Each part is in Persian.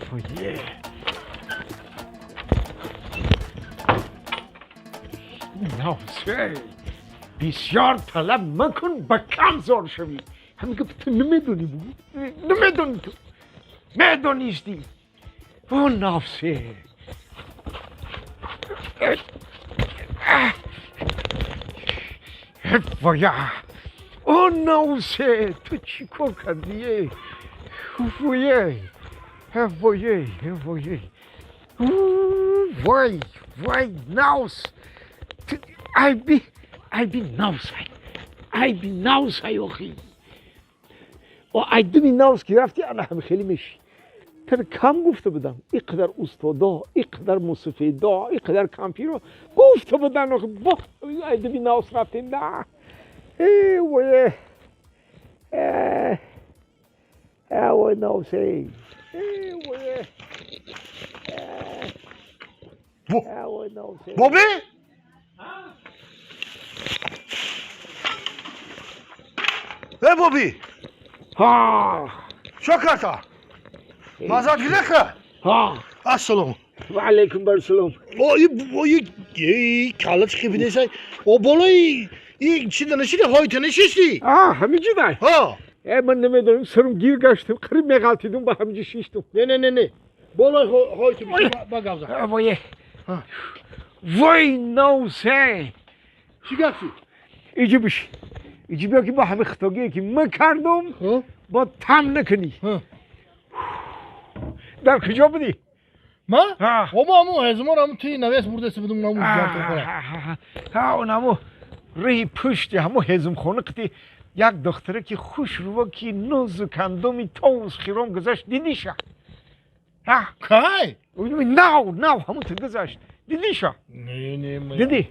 فویه ناسه بسیار طلب مکن با کم زار شوی همین که تو نمیدونی بود نمیدونی تو میدونیستی او ناسه فویه او ناسه تو چی کار کردیه فویه فویه فویه وای ناس ای بی ناس ای آخی و ای بی ناس که رفتی انا همه خیلی میشی تر کم گفته بودم اینقدر استادا اینقدر مصفیدا اینقدر کمپیرو گفته بودن آخی با ای بی ناس رفتی نه وای وای ناسه وای ناسه بابی بابی ها شکرتا مازاد گیره ها السلام و علیکم برسلام ای کالا چی بیدیسای او بالای این چی دانشی هایت نشستی همینجی دای ها من نمیدونم سرم گیر گشتم قریب میغلطیدم با همینجی شیشتم نه بالای هایت میشه بگاوزا وای نوسه چی گفتی ایجی بشی ایجی بیا که با همه خطاگیه که من کردم با تم نکنی در کجا بودی؟ ما؟ ها همو هزمار همو توی نویس بردسته بدون نمو جانتر کنم اونمو رهی پشتی همو هزم خونه قطی یک دختره که خوش رو که نوز و کندومی تاوز خیرام گذاشت دیدیشا کای؟ نه همون تو گذاشت دیدیشا نه دیدی؟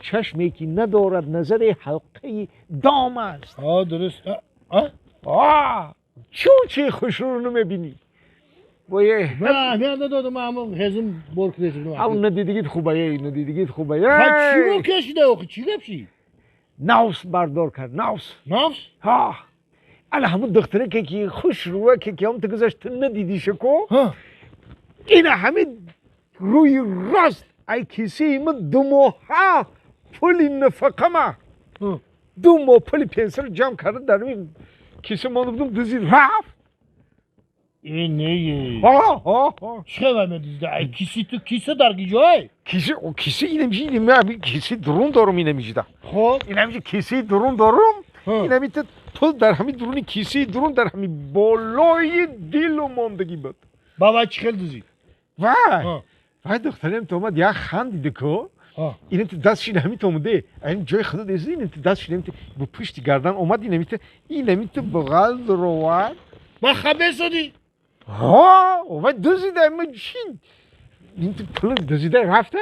چشمی که ندارد نظر حلقه دام است درست چه خوش رو نمیبینی وایه نه ندادم همو هزم برک دیدم اون ندیدگیت خوبه چی رو کشیده آخه چی گفتی؟ ناوس بردار کرد ناوس نفس؟ الا همون دختره که خوش روه که هم تو گذاشت ندیدی شکو این همه روی راست ای کسی من دو ماه پولی نفقه ما 2 ماه پولی پنسر جمع کرده در این کسی ما بودم دوزید رفت این نه چه خبر دیده ای کسی درگی جای کسی اینم کسی درون دارم اینم خب اینم کسی درون دارم اینم تو در همین درونی کسی درون در همین بالای دل و ماندگی بود بابا چی خیلی دوزی وای دخترم تو اومد یک خندیده که این تو دستش همین تو اومده این جای خدا دیدی این تو دستش همین با پشت گردن اومد این تو بغل روان ما خبر شدی وای دوزیده من چین این تو پول دوزیده رفته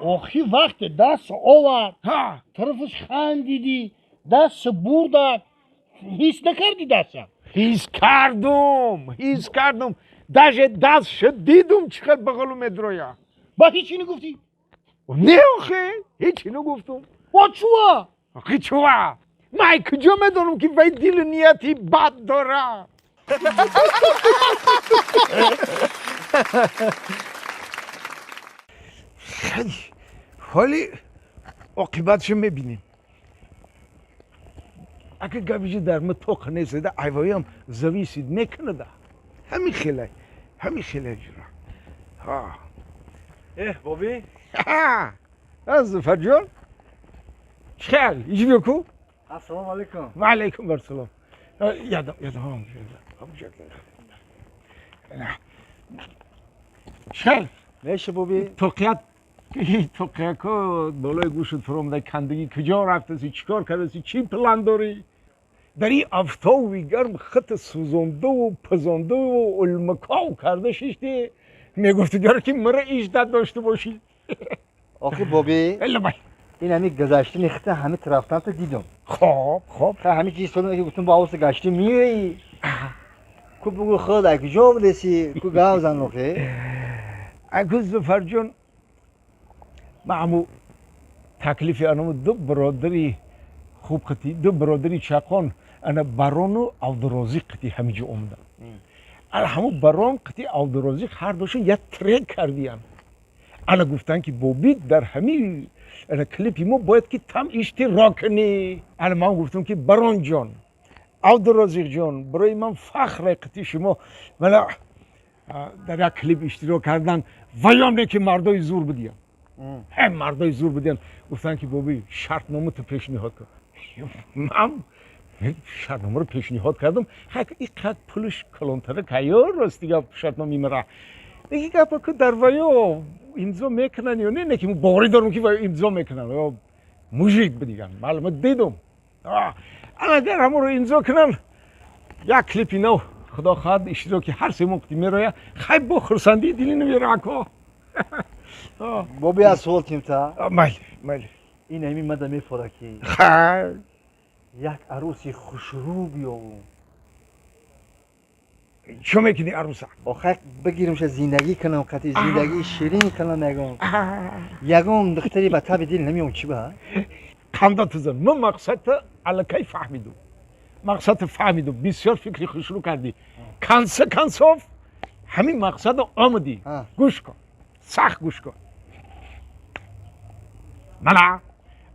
آخی وقت دست آورد طرفش خندیدی دست بردن حس نکردی دستم حس کردم دست شد دیدم چقدر بغلو مدرویا با هیچی نگفتی؟ نه آخه هیچی نگفتم چوه؟ آخه چوه؟ من کجا میدونم که وای دل نیتی بد داره حالی عاقبتش میبینیم اگه گویجی در متوق نزده ایوایی زویسید میکنه ده همین خیلی جورا بابی از زفر جان چخیل ایجی بیا کو السلام علیکم و علیکم برسلام یادم چخیل میشه بابی توقیت که بالای گوشت فرامده کندگی کجا رفته چیکار کرده چی پلان داری در این افتاوی گرم خط سوزنده و پزنده و المکاو کرده شیشتی میگفتی گره که مره ایجدت داشته باشی آخه بابی این همی گذشته نخته همه رفتن تو دیدم خب همه چیز سالون که گفتم با آوز گشتی میایی کو بگو خود اگه جا بلسی کو گاو زن آخه اگه زفر جان معمو تکلیفی انامو دو برادری خوب خطی دو برادری چاقان انا بارونو عبدالرازق قتی همینجا اومدن همون برام قطعی عبدالرازق هر دوشون یه ترک کردیم. انا گفتن که بابی در همین کلیپی ما باید که تم اشتراک کنی. انا من گفتم که بران جان عبدالرازق جان برای من فخر قطعی شما ولی در یک کلیپ اشتراک کردن ویام نه که مردای زور بدیم. هم مردای زور بدیم گفتن که بابی شرط نامه تو پیشنهاد کن. من شرطنامه رو پیشنهاد کردم این قد پولش کلانتره که یا راستی گفت شرطنامه میره دیگه گفت که در ویا امضا میکنن یا نه که باوری دارم که ویا امضا میکنن یا موجیک بدیگن معلومه دیدم اگر همون رو امضا کنن یک کلیپی نو خدا خواهد اشتراکی هر سه مقتی میره خیلی با خرسندی دیلی نمیره که بابی از سوال تیم تا مایل این همین مده میفوره که خیلی یک عروسی خوشرو بیاو چه میکنی عروسه؟ آخه بگیرمش زندگی کنم قطعی زندگی شیرین کنم یگم دختری به تب دل نمیام چی به؟ خنده تزن من مقصد علکی فهمیدم مقصد فهمیدم بسیار فکری خوشرو کردی کنساف همین مقصد آمدی گوش کن سخت گوش کن من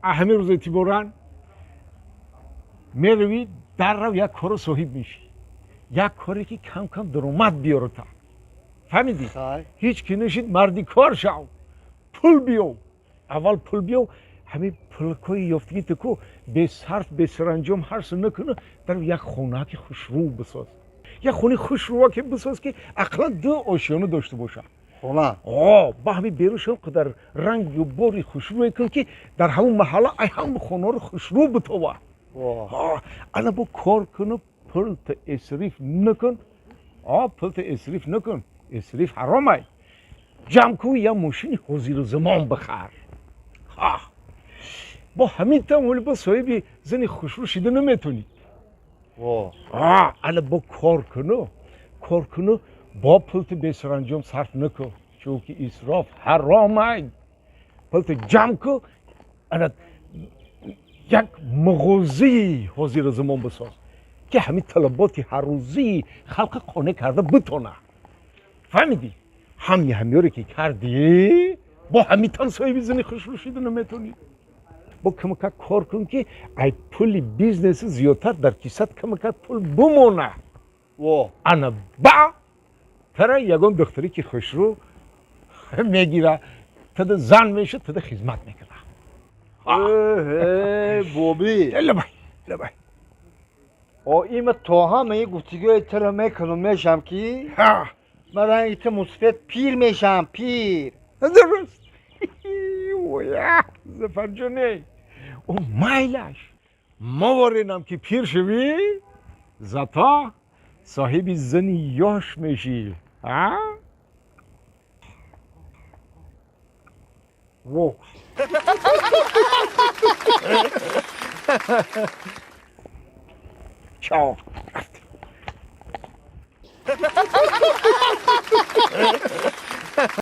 همین روز اعتبارن میروی در رو یک کار صاحب میشی یک کاری که کم کم درآمد بیاره تا فهمیدی؟ هیچ کی نشید مردی کار شو پول بیو اول پول بیو همین پولکای یافتگی تو به صرف به سرانجام هرس نکنه در یک خونه که خوشرو بساز یک خونه خوشرو که بساز که اقلا دو آشیانه داشته باشه خونه با همین بیروشم که در رنگ و باری خوشرو کن که در همون محله ای هم خونه رو خوشرو بتوه انا با کار کنه پولت اسریف نکن پولت اسریف نکن اسریف حرامه جمع کو یا ماشین حضیر زمان بخر با همین تمولی با صاحبی زنی خوشرو شده نمیتونی انا با کار کنه با پولت به سرانجام صرف نکن چون که اسراف حرامه پولت جمع کو انا یک مغازه حاضر زمان بساز که همین طلبات هر روزی خلق خانه کرده بتونه فهمیدی؟ همین رو که کردی با همین تن صاحبی زنی خوشرو شده نمیتونی با کمکت کار کن که ای پول بیزنس زیادتر در کیست کمکت پول بمونه انا با ترا یگان دختری که خوشرو میگیره تده زن میشه تده خدمت میکنه بابی لبای این تو همه گفتگوی تر میکنم میشم که من ایت مثبت پیر میشم پیر درست زفر جونه او مایلش موارینم که پیر شوی زتا صاحبی زنی یاش میشی Wow. Ciao.